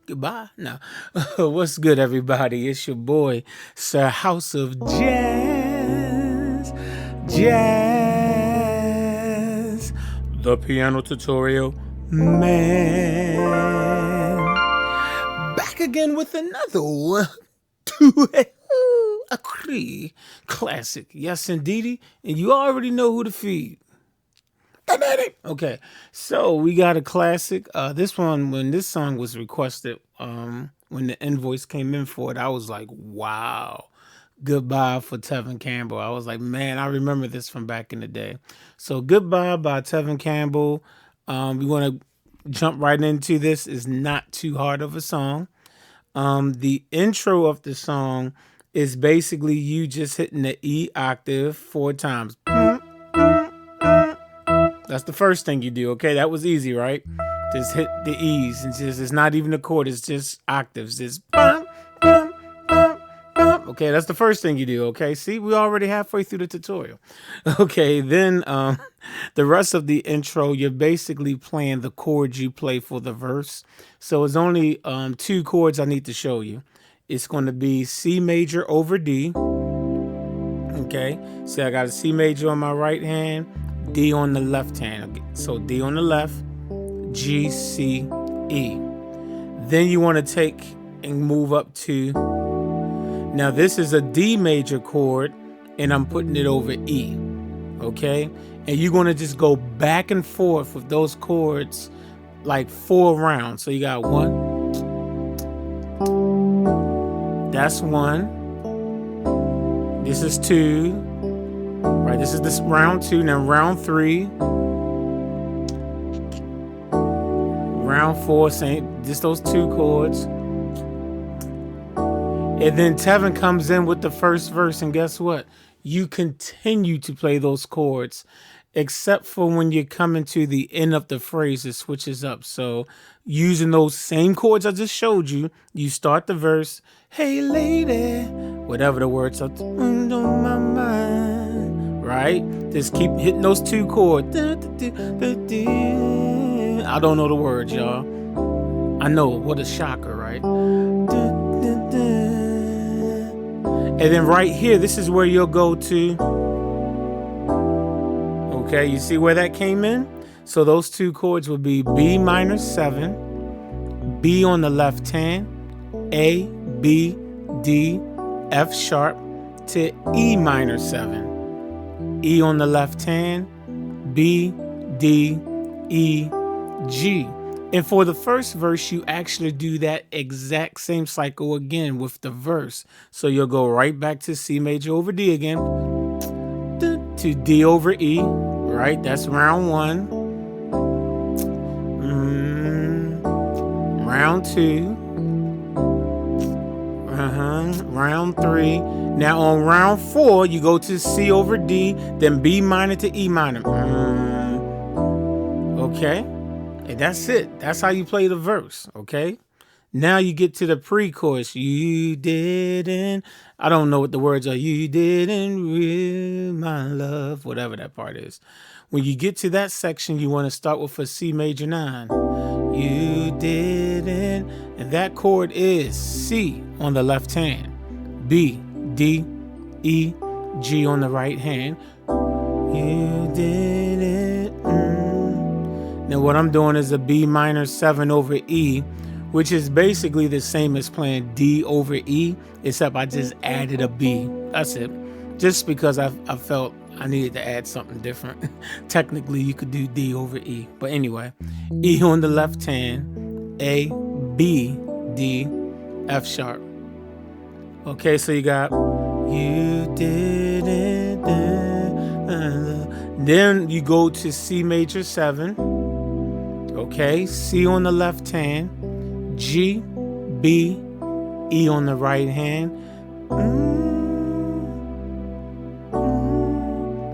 Goodbye. No. What's good, everybody? It's your boy, Sir House of Jazz. Jazz. The piano tutorial man. Back again with another one. A classic. Yes, indeedy. And you already know who to feed. Okay, so we got a classic. This one, when this song was requested, when the invoice came in for it, I was like, wow. Goodbye for Tevin Campbell. I was like, man, I remember this from back in the day. So Goodbye by Tevin Campbell. We want to jump right into this. It's not too hard of a song. The intro of the song is basically you just hitting the E octave 4 times. That's the first thing you do, okay? That was easy, right? Just hit the E's. And just, it's not even a chord. It's just octaves. Just bum, bum, bum, bum. Okay, that's the first thing you do, okay? See, we're already halfway through the tutorial. Okay, then the rest of the intro, you're basically playing the chords you play for the verse. So it's only 2 chords I need to show you. It's going to be C major over D. Okay, see, I got a C major on my right hand, D on the left hand. Okay. So D on the left, G, C, E. Then you want to take and move up to, now this is a D major chord and I'm putting it over E. Okay, and you're going to just go back and forth with those chords like 4 rounds. So you got 1. That's 1. This is 2. Right, this is this round 2. Now round 3. Round 4, same, just those 2 chords. And then Tevin comes in with the first verse, and guess what? You continue to play those chords, except for when you're coming to the end of the phrase, it switches up. So using those same chords I just showed you, you start the verse, hey lady, whatever the words are, on my mind, right? Just keep hitting those 2 chords. I don't know the words, y'all. I know, what a shocker, right? And then right here, this is where you'll go to. Okay, you see where that came in? So those 2 chords would be B minor 7, B on the left hand, A, B, D, F sharp to E minor 7. E on the left hand, B, D, E, G. And for the first verse, you actually do that exact same cycle again with the verse. So you'll go right back to C major over D again, to D over E, right? That's round 1. Round 2. Round 3. Now on round 4, you go to C over D, then B minor to E minor. Okay. And that's it. That's how you play the verse, okay? Now you get to the pre-chorus. You didn't, I don't know what the words are. You didn't real my love, whatever that part is. When you get to that section, you want to start with a C major 9. You didn't, and that chord is C on the left hand, B, D, E, G on the right hand. You didn't. Now what I'm doing is a B minor 7 over E, which is basically the same as playing D over E, except I just added a B. That's it. Just because I felt I needed to add something different. Technically, you could do D over E. But anyway, E on the left hand, A, B, D, F sharp. Okay, so you got you did it. Then you go to C major 7. Okay, C on the left hand, G, B, E on the right hand.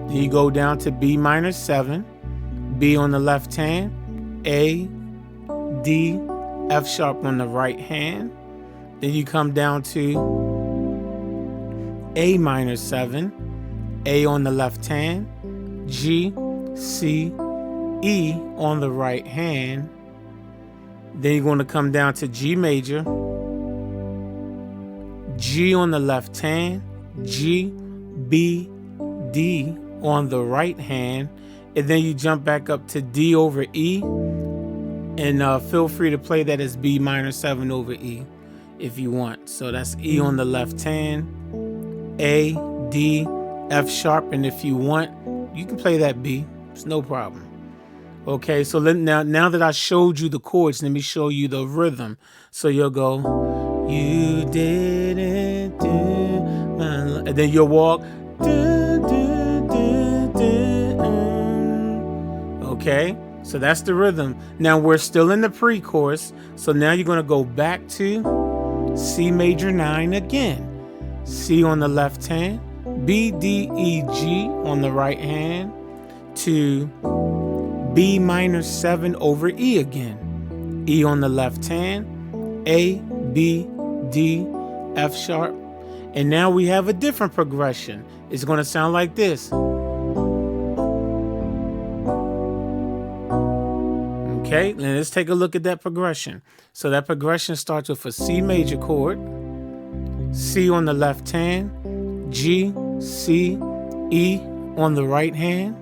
Then you go down to B minor 7, B on the left hand, A, D, F sharp on the right hand. Then you come down to A minor 7, A on the left hand, G, C, E on the right hand. Then you're going to come down to G major, G on the left hand, G, B, D on the right hand, and then you jump back up to D over E, and feel free to play that as B minor 7 over E if you want. So that's E on the left hand, A, D, F sharp, and if you want, you can play that B. It's no problem. Okay, so now that I showed you the chords, let me show you the rhythm. So you'll go, you didn't do my love, and then you'll walk, okay, so that's the rhythm. Now we're still in the pre-chorus, so now you're going to go back to C major 9 again. C on the left hand, B, D, E, G on the right hand, to B minor 7 over E again. E on the left hand, A, B, D, F sharp. And now we have a different progression. It's going to sound like this. Okay, let's take a look at that progression. So that progression starts with a C major chord, C on the left hand, G, C, E on the right hand.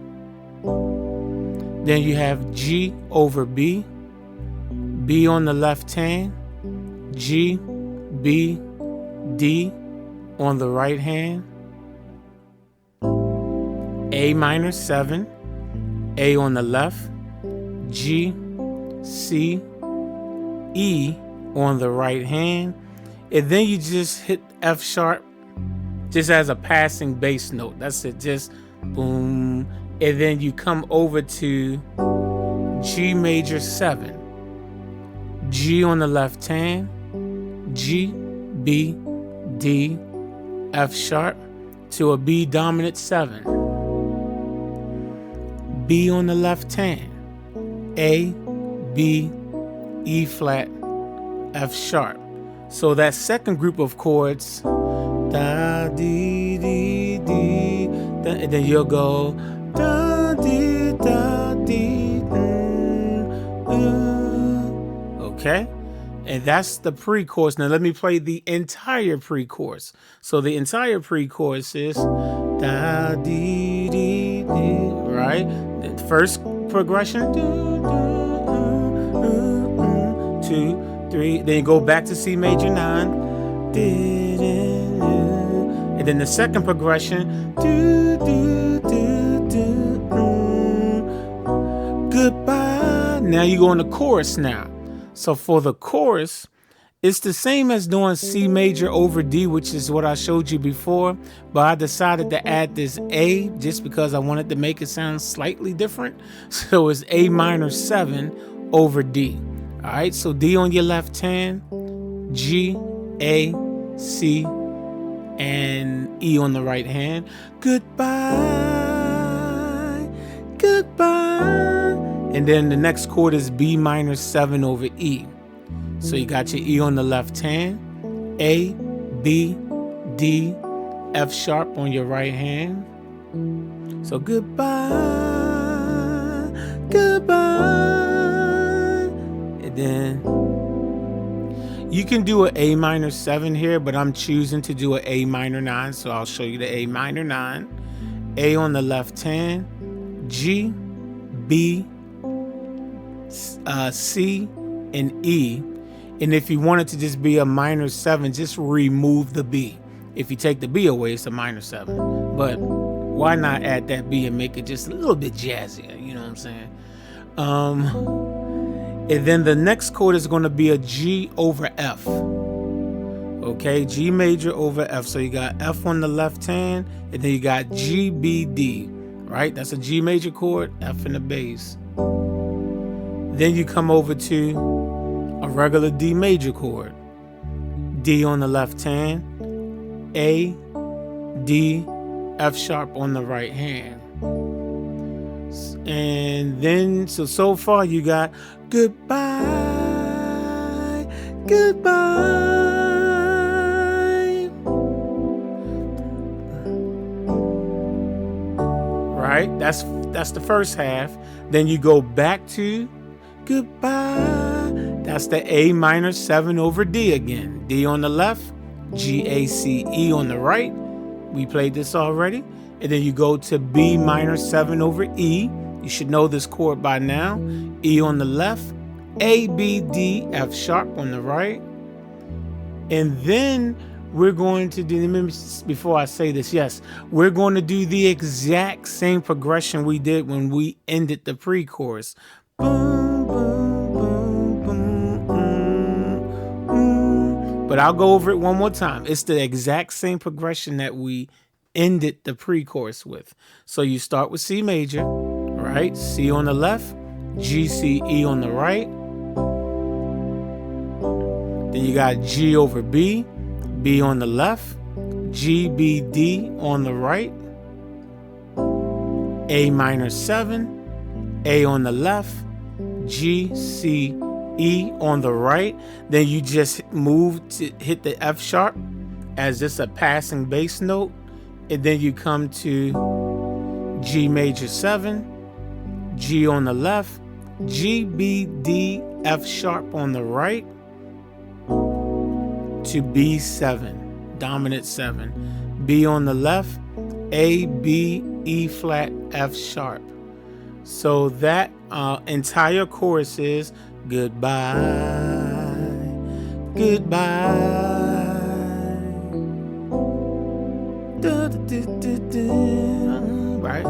Then you have G over B, B on the left hand, G, B, D on the right hand, A minor 7, A on the left, G, C, E on the right hand, and then you just hit F sharp just as a passing bass note. That's it, just boom. And then you come over to G major 7, G on the left hand, G, B, D, F sharp, to a B dominant 7, B on the left hand, A, B, E flat, F sharp. So that second group of chords, da, dee, dee, dee, da, and then you'll go da, dee, da, dee, okay? And that's the pre-chorus. Now let me play the entire pre-chorus. So the entire pre-chorus is da, dee, dee, dee, right? The first progression, 2, 3, then you go back to C major 9, and then the second progression, goodbye. Now you go in the chorus now. So for the chorus, it's the same as doing C major over D, which is what I showed you before, but I decided to add this A just because I wanted to make it sound slightly different. So it's A minor 7 over D. All right, so D on your left hand, G, A, C, and E on the right hand. Goodbye, goodbye. And then the next chord is B minor 7 over E. So you got your E on the left hand, A, B, D, F sharp on your right hand. So goodbye, goodbye. And then you can do an A minor 7 here, but I'm choosing to do an A minor 9. So I'll show you the A minor 9. A on the left hand, G, B, C, and E. And if you want it to just be a minor 7, just remove the B. If you take the B away, it's a minor 7. But why not add that B and make it just a little bit jazzier? You know what I'm saying? And then the next chord is going to be a G over F. Okay, G major over F. So you got F on the left hand, and then you got G, B, D. Right? That's a G major chord, F in the bass. Then you come over to a regular D major chord. D on the left hand, A, D, F sharp on the right hand. And then, so far you got goodbye, goodbye. Right? That's the first half. Then you go back to goodbye. That's the A minor 7 over D again. D on the left, G, A, C, E on the right. We played this already. And then you go to B minor 7 over E. You should know this chord by now. E on the left, A, B, D, F sharp on the right. And then we're going to do, before I say this, yes, we're going to do the exact same progression we did when we ended the pre-chorus. Boom, boom, boom, boom, boom. But I'll go over it one more time. It's the exact same progression that we ended the pre-chorus with. So you start with C major, right? C on the left, G, C, E on the right. Then you got G over B, B on the left, G, B, D on the right. A minor 7, A on the left, G, C, E on the right. Then you just move to hit the F sharp as just a passing bass note. And then you come to G major 7, G on the left, G, B, D, F sharp on the right, to B7, dominant 7. B on the left, A, B, E flat, F sharp. So that entire chorus is goodbye, goodbye. Right?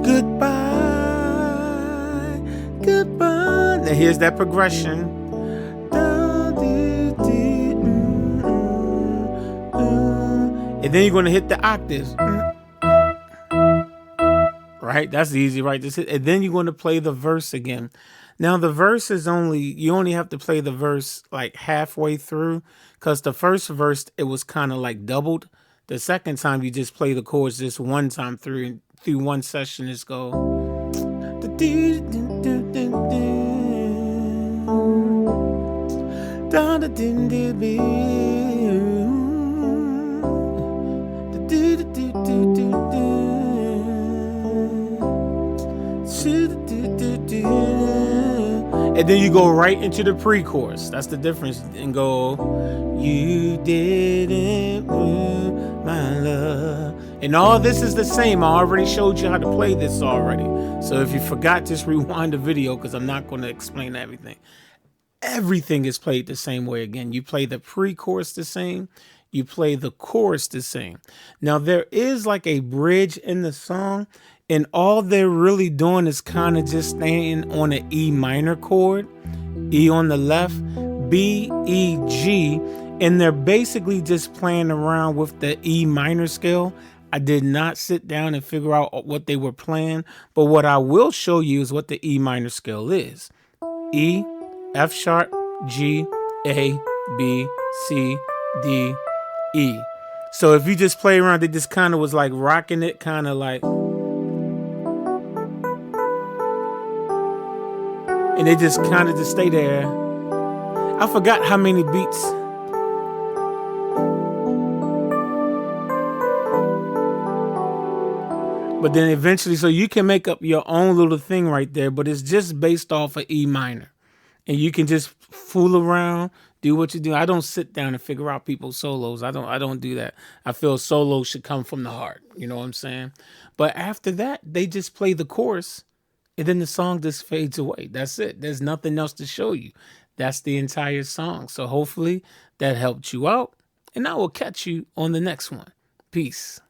Goodbye, goodbye. Now here's that progression. And then you're going to hit the octaves. Right? That's easy, right? And then you're going to play the verse again. Now the verse is you only have to play the verse like halfway through, because the first verse, it was kind of like doubled. The second time you just play the chords just one time through one session. Just go. And then you go right into the pre-chorus. That's the difference. And go, you didn't move my love. And all this is the same. I already showed you how to play this already. So if you forgot, just rewind the video, because I'm not going to explain everything. Everything is played the same way again. You play the pre-chorus the same. You play the chorus the same. Now there is like a bridge in the song, and all they're really doing is kind of just staying on an E minor chord, E on the left, B, E, G, and they're basically just playing around with the E minor scale. I did not sit down and figure out what they were playing, but what I will show you is what the E minor scale is. E, F sharp, G, A, B, C, D, E. So if you just play around, it just kind of was like rocking it, kind of like, and they just kind of just stay there. I forgot how many beats. But then eventually, so you can make up your own little thing right there, but it's just based off of E minor. And you can just fool around, do what you do. I don't sit down and figure out people's solos. I don't do that. I feel solos should come from the heart. You know what I'm saying? But after that, they just play the chorus And then the song just fades away. That's it. There's nothing else to show you. That's the entire song. So hopefully that helped you out. And I will catch you on the next one. Peace.